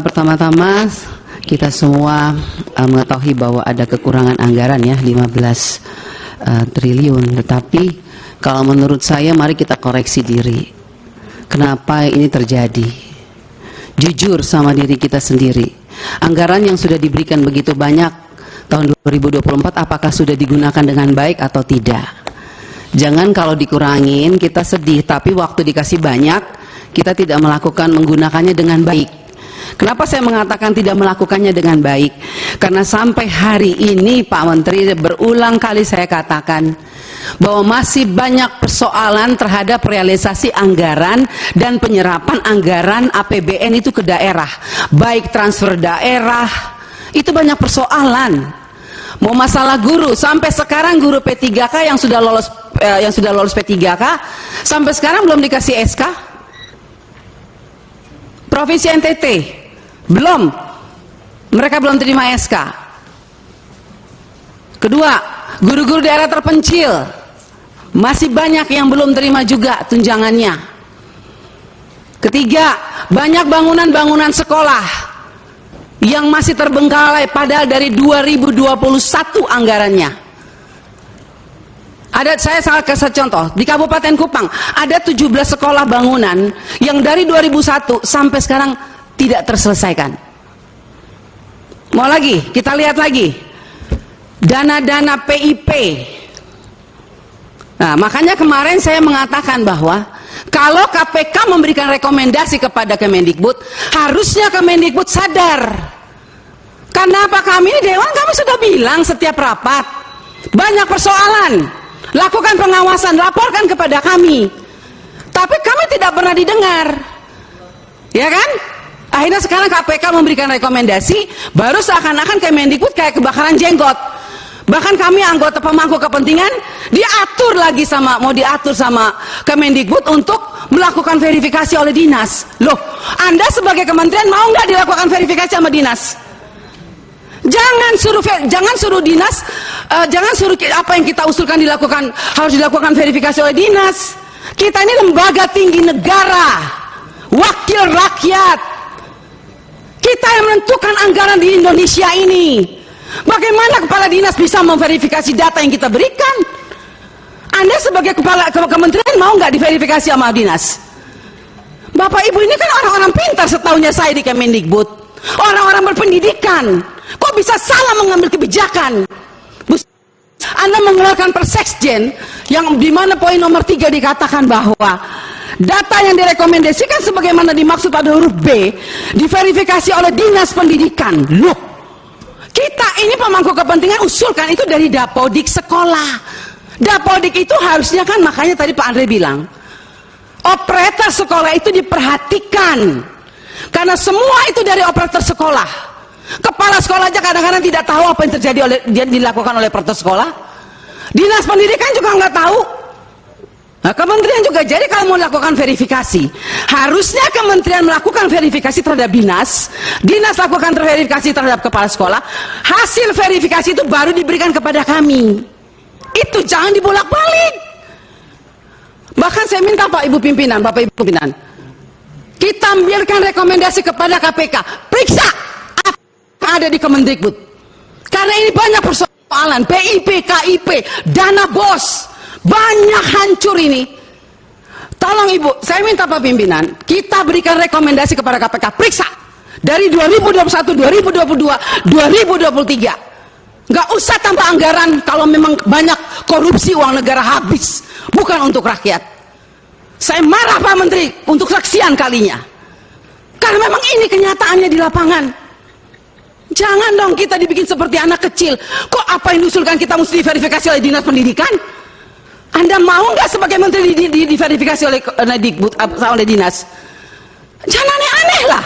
Pertama-tama kita semua mengetahui bahwa ada kekurangan anggaran ya 15 triliun. Tetapi kalau menurut saya mari kita koreksi diri. Kenapa ini terjadi? Jujur sama diri kita sendiri. Anggaran yang sudah diberikan begitu banyak tahun 2024 apakah sudah digunakan dengan baik atau tidak? Jangan kalau dikurangin kita sedih, tapi waktu dikasih banyak kita tidak menggunakannya dengan baik. Kenapa saya mengatakan tidak melakukannya dengan baik? Karena sampai hari ini Pak Menteri berulang kali saya katakan bahwa masih banyak persoalan terhadap realisasi anggaran dan penyerapan anggaran APBN itu ke daerah, baik transfer daerah, itu banyak persoalan. Mau masalah guru, sampai sekarang guru P3K yang sudah lolos P3K sampai sekarang belum dikasih SK. Provinsi NTT belum, mereka belum terima SK. Kedua, guru-guru daerah terpencil masih banyak yang belum terima juga tunjangannya. Ketiga, banyak bangunan-bangunan sekolah yang masih terbengkalai padahal dari 2021 anggarannya. Saya kasih contoh, di Kabupaten Kupang ada 17 sekolah bangunan yang dari 2001 sampai sekarang tidak terselesaikan. Mau lagi, kita lihat lagi dana-dana PIP. Nah, makanya kemarin saya mengatakan bahwa kalau KPK memberikan rekomendasi kepada Kemendikbud, harusnya Kemendikbud sadar. Karena apa, kami Dewan kami sudah bilang setiap rapat banyak persoalan. Lakukan pengawasan, laporkan kepada kami. Tapi kami tidak pernah didengar. Ya kan? Akhirnya sekarang KPK memberikan rekomendasi, baru seakan-akan Kemendikbud kayak kebakaran jenggot. Bahkan kami anggota pemangku kepentingan mau diatur sama Kemendikbud untuk melakukan verifikasi oleh dinas. Loh, Anda sebagai kementerian mau nggak dilakukan verifikasi sama dinas? Jangan suruh dinas, jangan suruh apa yang kita usulkan harus dilakukan verifikasi oleh dinas. Kita ini lembaga tinggi negara, wakil rakyat. Kita yang menentukan anggaran di Indonesia ini. Bagaimana kepala dinas bisa memverifikasi data yang kita berikan? Anda sebagai kepala kementerian mau nggak diverifikasi sama dinas? Bapak Ibu ini kan orang-orang pintar setahunya saya di Kemendikbud, orang-orang berpendidikan. Kok bisa salah mengambil kebijakan? Anda mengeluarkan Perseksjen yang dimana poin nomor 3 dikatakan bahwa data yang direkomendasikan sebagaimana dimaksud pada huruf B diverifikasi oleh dinas pendidikan. Loh, kita ini pemangku kepentingan usulkan itu dari Dapodik sekolah. Dapodik itu harusnya kan, makanya tadi Pak Andre bilang operator sekolah itu diperhatikan, karena semua itu dari operator sekolah. Kepala sekolah aja kadang-kadang tidak tahu apa yang terjadi dilakukan oleh operator sekolah. Dinas pendidikan juga nggak tahu. Nah, kementerian juga. Jadi kalau mau melakukan verifikasi, harusnya kementerian melakukan verifikasi terhadap dinas lakukan verifikasi terhadap kepala sekolah. Hasil verifikasi itu baru diberikan kepada kami. Itu jangan dibolak-balik. Bahkan saya minta Bapak Ibu pimpinan, kita ambilkan rekomendasi kepada KPK, periksa ada di Kemendikbud, karena ini banyak persoalan PIP, KIP, dana BOS banyak hancur ini. Tolong Ibu, saya minta Pak Pimpinan, kita berikan rekomendasi kepada KPK, periksa dari 2021, 2022, 2023. Nggak usah tambah anggaran kalau memang banyak korupsi, uang negara habis bukan untuk rakyat. Saya marah Pak Menteri untuk sekian kalinya, karena memang ini kenyataannya di lapangan. Jangan dong kita dibikin seperti anak kecil. Kok apa yang diusulkan kita mesti diverifikasi oleh dinas pendidikan? Anda mau nggak sebagai menteri diverifikasi oleh oleh dinas? Jangan aneh-aneh lah.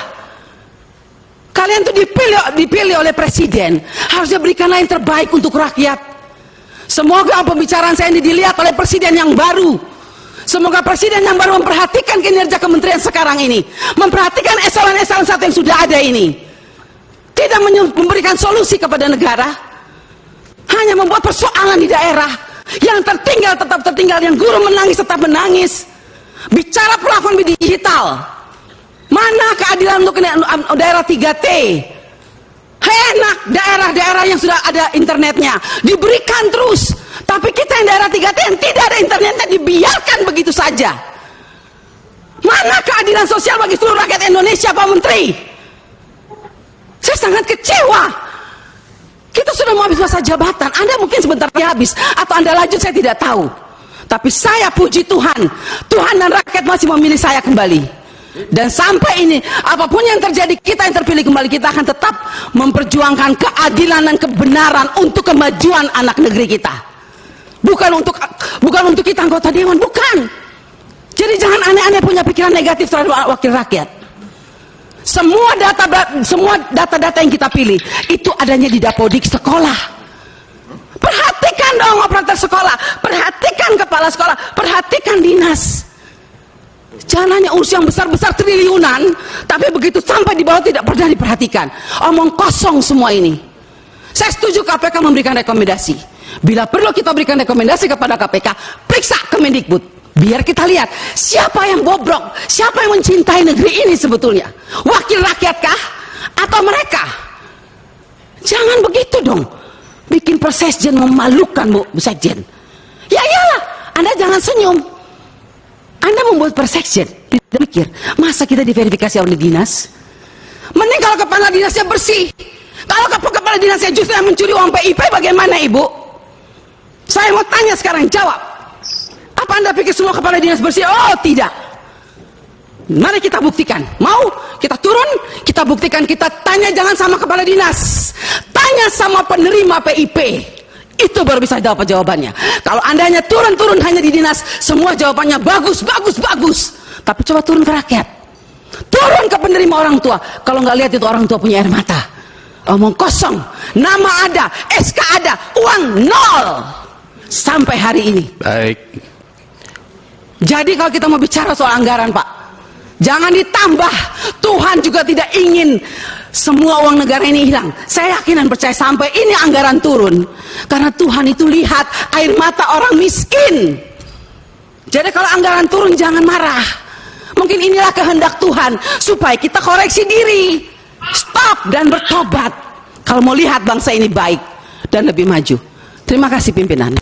Kalian tuh dipilih oleh presiden, harusnya berikanlah yang terbaik untuk rakyat. Semoga pembicaraan saya ini dilihat oleh presiden yang baru. Semoga presiden yang baru memperhatikan kinerja kementerian sekarang ini, memperhatikan eselon-eselon 1 yang sudah ada ini. Tidak memberikan solusi kepada negara, hanya membuat persoalan di daerah. Yang tertinggal tetap tertinggal, yang guru menangis tetap menangis. Bicara plafon digital, Mana keadilan untuk daerah 3T? Enak daerah-daerah yang sudah ada internetnya diberikan terus, tapi kita yang daerah 3T yang tidak ada internetnya dibiarkan begitu saja. Mana keadilan sosial bagi seluruh rakyat Indonesia, Pak Menteri? Saya sangat kecewa. Kita sudah mau habis masa jabatan, Anda mungkin sebentar lagi habis, atau Anda lanjut, saya tidak tahu. Tapi saya puji Tuhan, Tuhan dan rakyat masih memilih saya kembali. Dan sampai ini, apapun yang terjadi, kita yang terpilih kembali, kita akan tetap memperjuangkan keadilan dan kebenaran untuk kemajuan anak negeri kita. Bukan untuk kita anggota dewan, bukan. Jadi jangan aneh-aneh punya pikiran negatif terhadap wakil rakyat. Semua data-data yang kita pilih itu adanya di Dapodik sekolah. Perhatikan dong operator sekolah, perhatikan kepala sekolah, perhatikan dinas. Jangan hanya urus yang besar-besar triliunan, tapi begitu sampai di bawah tidak pernah diperhatikan. Omong kosong semua ini. Saya setuju KPK memberikan rekomendasi. Bila perlu kita berikan rekomendasi kepada KPK, periksa Kemendikbud. Biar kita lihat siapa yang bobrok, siapa yang mencintai negeri ini sebetulnya. Wakil rakyatkah atau mereka? Jangan begitu dong. Bikin Persesjen memalukan, Bu Sekjen. Ya iyalah, Anda jangan senyum. Anda membuat Persesjen, tidak pikir, masa kita diverifikasi oleh dinas? Mending kalau kepala dinasnya bersih. Kalau kepala dinasnya justru yang mencuri uang PIP, bagaimana Ibu? Saya mau tanya sekarang, jawab. Apa Anda pikir semua kepala dinas bersih? Oh tidak. Mari kita buktikan. Mau kita turun, kita buktikan, kita tanya jangan sama kepala dinas, tanya sama penerima PIP. Itu baru bisa dapat jawabannya. Kalau Anda hanya turun hanya di dinas, semua jawabannya bagus. Tapi coba turun ke rakyat, turun ke penerima orang tua. Kalau nggak lihat itu orang tua punya air mata. Omong kosong, nama ada, SK ada, uang nol sampai hari ini. Baik. Jadi kalau kita mau bicara soal anggaran, Pak, jangan ditambah. Tuhan juga tidak ingin semua uang negara ini hilang. Saya yakin dan percaya sampai ini anggaran turun, karena Tuhan itu lihat air mata orang miskin. Jadi kalau anggaran turun jangan marah. Mungkin inilah kehendak Tuhan supaya kita koreksi diri, stop dan bertobat kalau mau lihat bangsa ini baik dan lebih maju. Terima kasih pimpinan.